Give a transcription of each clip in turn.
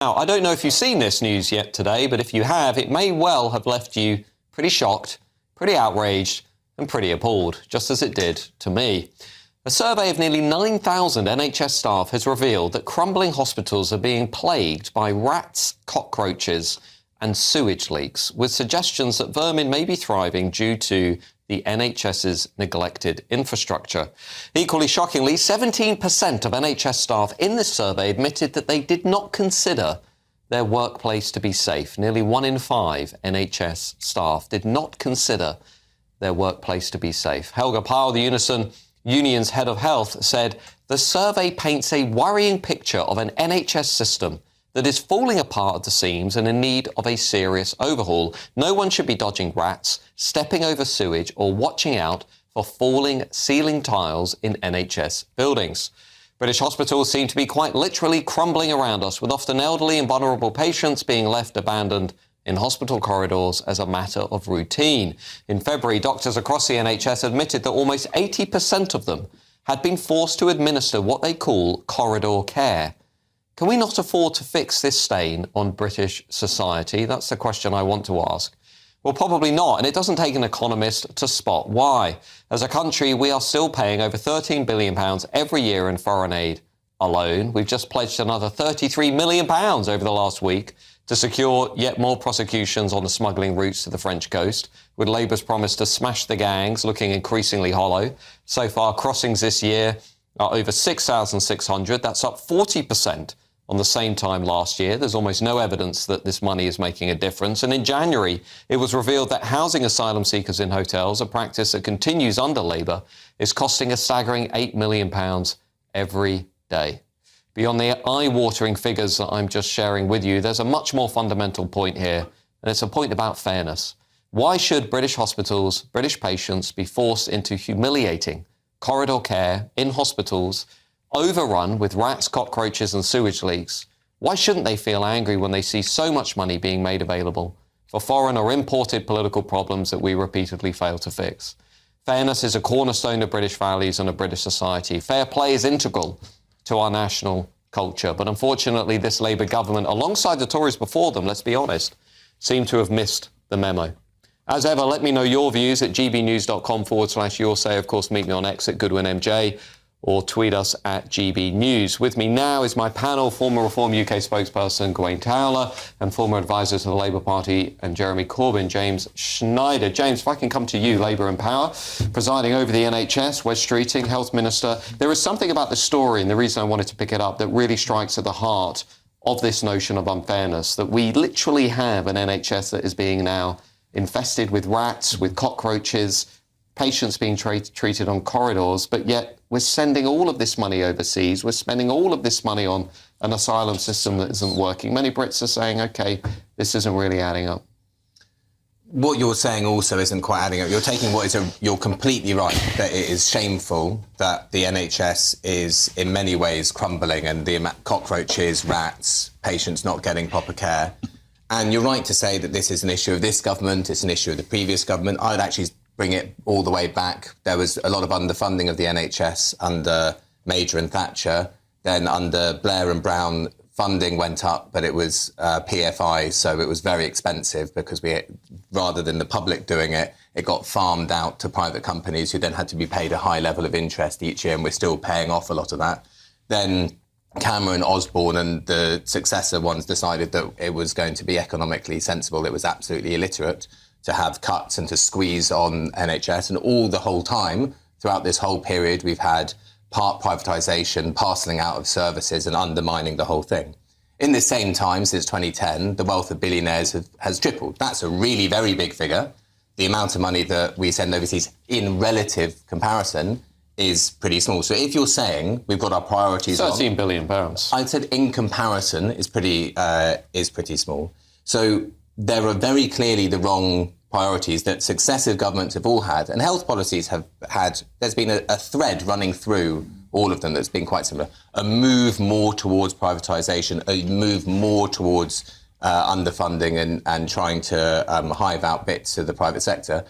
Now, I don't know if you've seen this news yet today, but if you have, it may well have left you pretty shocked, pretty outraged and pretty appalled, just as it did to me. A survey of nearly 9,000 NHS staff has revealed that crumbling hospitals are being plagued by rats, cockroaches and sewage leaks, with suggestions that vermin may be thriving due to the NHS's neglected infrastructure. Equally shockingly, 17% of NHS staff in this survey admitted that they did not consider their workplace to be safe. Nearly 1 in 5 NHS staff did not consider their workplace to be safe. Helga Powell, the Unison Union's head of health, said the survey paints a worrying picture of an NHS system that is falling apart at the seams and in need of a serious overhaul. No one should be dodging rats, stepping over sewage or watching out for falling ceiling tiles in NHS buildings. British hospitals seem to be quite literally crumbling around us, with often elderly and vulnerable patients being left abandoned in hospital corridors as a matter of routine. In February, doctors across the NHS admitted that almost 80% of them had been forced to administer what they call corridor care. Can we not afford to fix this stain on British society? That's the question I want to ask. Well, probably not, and it doesn't take an economist to spot why. As a country, we are still paying over £13 billion every year in foreign aid alone. We've just pledged another £33 million over the last week to secure yet more prosecutions on the smuggling routes to the French coast, with Labour's promise to smash the gangs looking increasingly hollow. So far, crossings this year are over 6,600. That's up 40% on the same time last year. There's almost no evidence that this money is making a difference. And in January, it was revealed that housing asylum seekers in hotels, a practice that continues under Labour, is costing a staggering £8 million every day. Beyond the eye-watering figures that I'm just sharing with you, there's a much more fundamental point here, and it's a point about fairness. Why should British hospitals, British patients, be forced into humiliating corridor care in hospitals, overrun with rats, cockroaches and sewage leaks? Why shouldn't they feel angry when they see so much money being made available for foreign or imported political problems that we repeatedly fail to fix? Fairness is a cornerstone of British values and of British society. Fair play is integral to our national culture. But unfortunately, this Labour government, alongside the Tories before them, let's be honest, seem to have missed the memo. As ever, let me know your views at gbnews.com/yoursay. Of course, meet me on X at GoodwinMJ, or tweet us at GBNews. With me now is my panel, former Reform UK spokesperson Gawain Towler and former advisor to the Labour Party and Jeremy Corbyn, James Schneider. James, if I can come to you, Labour in power, presiding over the NHS, Wes Streeting, Health Minister. There is something about the story, and the reason I wanted to pick it up, that really strikes at the heart of this notion of unfairness, that we literally have an NHS that is being now infested with rats, with cockroaches, patients being treated on corridors, but yet we're sending all of this money overseas. We're spending all of this money on an asylum system that isn't working. Many Brits are saying, OK, this isn't really adding up. What you're saying also isn't quite adding up. You're taking what is you're completely right, that it is shameful that the NHS is in many ways crumbling, and the cockroaches, rats, patients not getting proper care. And you're right to say that this is an issue of this government, it's an issue of the previous government. I'd actually bring it all the way back. There was a lot of underfunding of the NHS under Major and Thatcher. Then under Blair and Brown, funding went up, but it was PFI, so it was very expensive because rather than the public doing it, it got farmed out to private companies who then had to be paid a high level of interest each year, and we're still paying off a lot of that. Then Cameron, Osborne and the successor ones decided that it was going to be economically sensible. It was absolutely illiterate to have cuts and to squeeze on NHS. And all the whole time, throughout this whole period, we've had part privatisation, parcelling out of services and undermining the whole thing. In the same time, since 2010, the wealth of billionaires has tripled. That's a really very big figure. The amount of money that we send overseas in relative comparison is pretty small. So if you're saying we've got our priorities £13 billion. I'd said in comparison is pretty small. So there are very clearly the wrong priorities that successive governments have all had, and health policies have had. There's been a thread running through all of them that's been quite similar. A move more towards privatisation, a move more towards underfunding and trying to hive out bits of the private sector.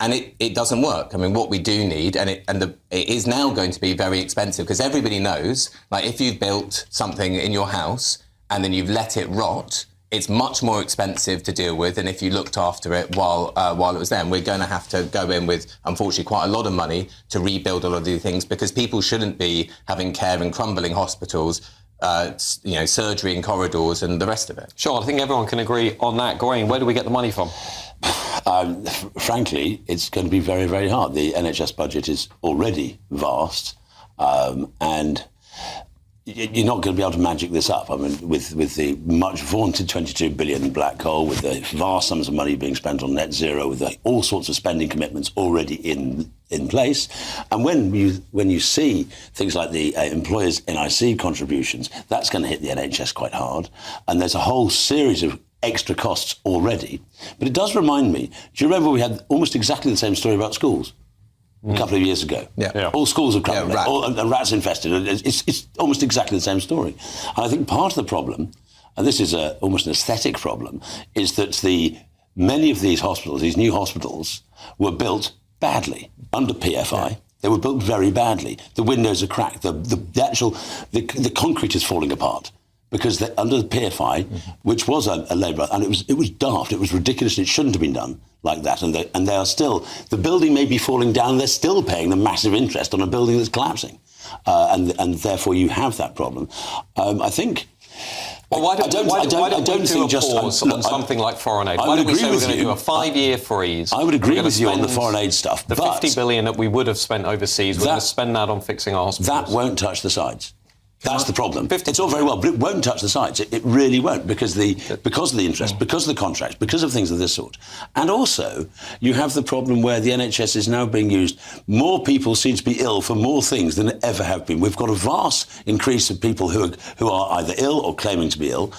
And it doesn't work. I mean, what we do need, it is now going to be very expensive, because everybody knows, like, if you've built something in your house and then you've let it rot, it's much more expensive to deal with than if you looked after it while it was there. And we're going to have to go in with, unfortunately, quite a lot of money to rebuild a lot of these things, because people shouldn't be having care in crumbling hospitals, surgery in corridors and the rest of it. Sure, I think everyone can agree on that. Gawain, where do we get the money from? Frankly, it's going to be very, very hard. The NHS budget is already vast, and you're not going to be able to magic this up. I mean, with the much vaunted 22 billion black hole, with the vast sums of money being spent on net zero, with all sorts of spending commitments already in place, and when you see things like the employers' NIC contributions, that's going to hit the NHS quite hard, and there's a whole series of extra costs already. But it does remind me, do you remember we had almost exactly the same story about schools a couple of years ago? Yeah. All schools are crumbling, Yeah, rats infested. It's almost exactly the same story. And I think part of the problem, and this is almost an aesthetic problem, is that many of these hospitals, these new hospitals, were built badly under PFI. Yeah. They were built very badly. The windows are cracked. The concrete is falling apart. Because under the PFI, which was a Labour, and it was daft, it was ridiculous, it shouldn't have been done like that. And they are still, the building may be falling down, they're still paying the massive interest on a building that's collapsing. And therefore you have that problem. I think... Well, why don't we do a pause on something like foreign aid? Why don't we say we're going to do a 5-year freeze? I would agree with you on the foreign aid stuff. The 50 billion that we would have spent overseas, we're going to spend that on fixing our hospitals. That won't touch the sides. That's the problem. It's all very well, but it won't touch the sides. It really won't, because of the interest, because of the contracts, because of things of this sort. And also, you have the problem where the NHS is now being used. More people seem to be ill for more things than ever have been. We've got a vast increase of people who are either ill or claiming to be ill.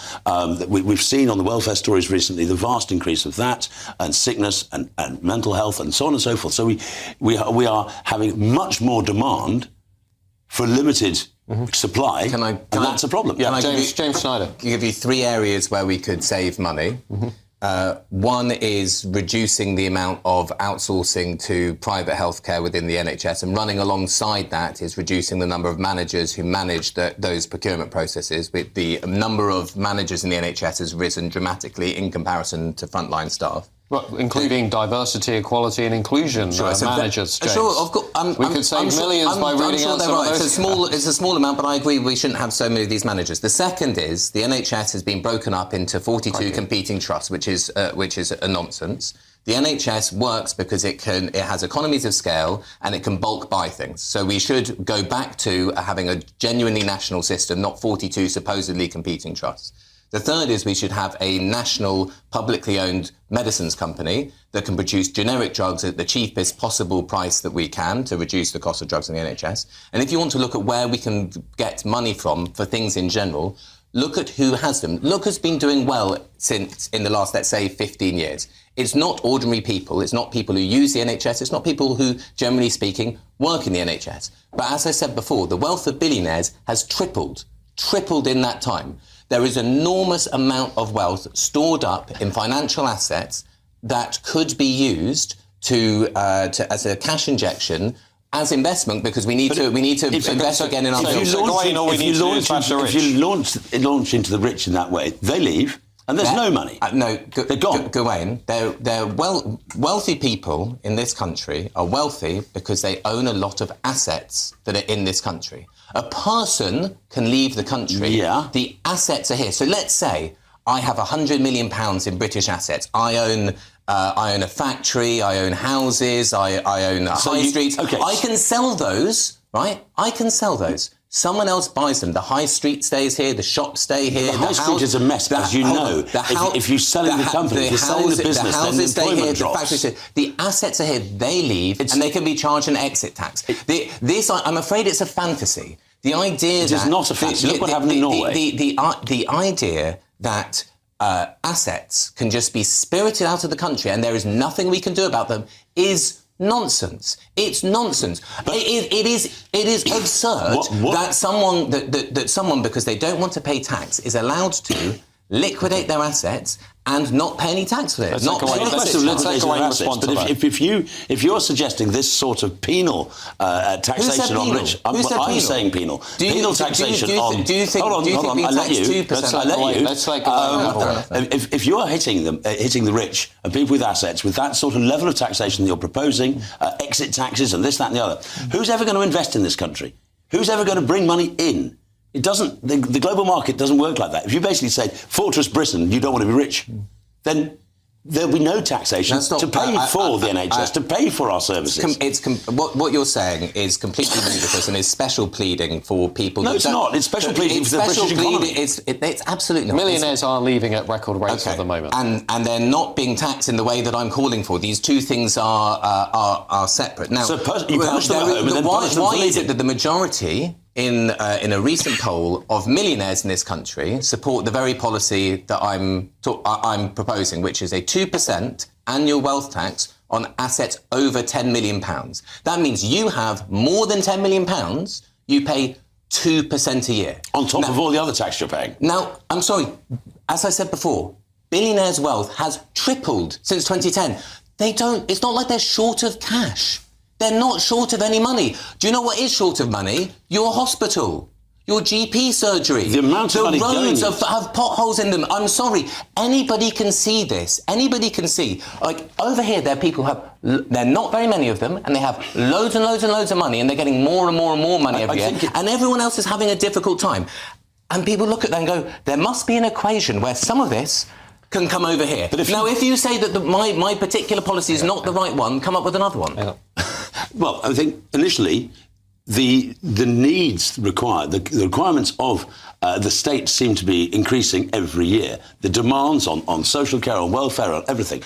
We've seen on the welfare stories recently the vast increase of that, and sickness and mental health and so on and so forth. So we are having much more demand for limited supply, and that's a problem. Yeah, James Schneider. I'll give you 3 areas where we could save money. One is reducing the amount of outsourcing to private healthcare within the NHS, and running alongside that is reducing the number of managers who manage those procurement processes. The number of managers in the NHS has risen dramatically in comparison to frontline staff. Well, including diversity, equality and inclusion managers, James. Sure, of course. We could save millions by reading out some of those. It's a small amount, but I agree we shouldn't have so many of these managers. The second is the NHS has been broken up into 42 competing trusts, which is a nonsense. The NHS works because it has economies of scale and it can bulk buy things. So we should go back to having a genuinely national system, not 42 supposedly competing trusts. The third is we should have a national, publicly owned medicines company that can produce generic drugs at the cheapest possible price that we can to reduce the cost of drugs in the NHS. And if you want to look at where we can get money from for things in general, look at who has them. Look has been doing well since in the last, let's say, 15 years. It's not ordinary people. It's not people who use the NHS. It's not people who, generally speaking, work in the NHS. But as I said before, the wealth of billionaires has tripled in that time. There is an enormous amount of wealth stored up in financial assets that could be used as a cash injection, as investment, because we need to invest again in our buildings. If you launch into the rich in that way, they leave. And there's no money. They're gone. Gawain, wealthy people in this country are wealthy because they own a lot of assets that are in this country. A person can leave the country. Yeah. The assets are here. So let's say I have £100 million in British assets. I own a factory. I own houses. I own high streets. Okay. I can sell those, right? I can sell those. Someone else buys them. The high street stays here. The shops stay here. The high street is a mess, as you know. If you're selling the company, if you're selling the business, then the employment drops. The assets are here. They leave, and they can be charged an exit tax. I'm afraid it's a fantasy. The idea it is not a fantasy. Look what happened in Norway. The idea that assets can just be spirited out of the country and there is nothing we can do about them is nonsense. It's nonsense. But it is absurd that someone because they don't want to pay tax is allowed to liquidate their assets and not pay any tax for it. Let's Not take away- pay let's- tax. let's take away assets. response to But that. if you're suggesting this sort of penal taxation on penal? rich, Who said I'm penal? saying penal. Do you- Penal do you- taxation do you on. think- do you think- hold do you on, think being I let taxed you. 2% I let you. Let's take away- If you are hitting the rich and people with assets with that sort of level of taxation that you're proposing, exit taxes and this, that, and the other, who's ever going to invest in this country? Who's ever going to bring money in? It doesn't. The global market doesn't work like that. If you basically say, Fortress Britain, you don't want to be rich, then there'll be no taxation to pay for the NHS, to pay for our services. What you're saying is completely ludicrous and is special pleading for people. No, that it's don't- not. It's special pleading it's for the special British economy. pleading. It's absolutely not. Millionaires are leaving at record rates at the moment. And they're not being taxed in the way that I'm calling for. These two things are separate. Now, So you punish them at home and then punish them for why is leaving. it that the majority in a recent poll of millionaires in this country support the very policy that I'm proposing, which is a 2% annual wealth tax on assets over £10 million? That means you have more than £10 million, you pay 2% a year. On top of all the other tax you're paying. Now, I'm sorry, as I said before, billionaires' wealth has tripled since 2010. It's not like they're short of cash. They're not short of any money. Do you know what is short of money? Your hospital, your GP surgery. The amount of money roads going have potholes in them. I'm sorry. Anybody can see this. Anybody can see. Like, over here, there are people who have, they're not very many of them, and they have loads and loads and loads of money, and they're getting more and more and more money every year. And everyone else is having a difficult time. And people look at that and go, there must be an equation where some of this can come over here. But if you say that my particular policy is not the right one, come up with another one. Yeah. Well, I think initially the needs required, the requirements of the state seem to be increasing every year. The demands on social care, on welfare, on everything.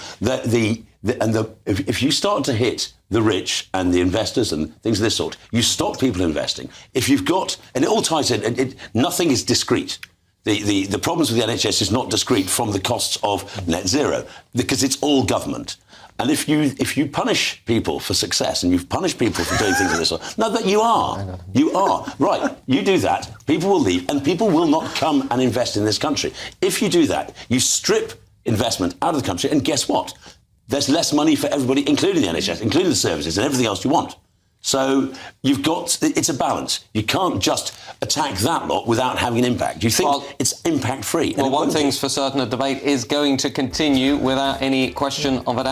If you start to hit the rich and the investors and things of this sort, you stop people investing. If you've got, and it all ties in, nothing is discrete. The problems with the NHS is not discrete from the costs of net zero, because it's all government. And if you punish people for success and you've punished people for doing things of this sort, no, but you are. Right, you do that, people will leave and people will not come and invest in this country. If you do that, you strip investment out of the country, and guess what? There's less money for everybody, including the NHS, including the services and everything else you want. So it's a balance. You can't just attack that lot without having an impact. You think it's impact-free. Well, one thing's for certain, the debate is going to continue without any question of it.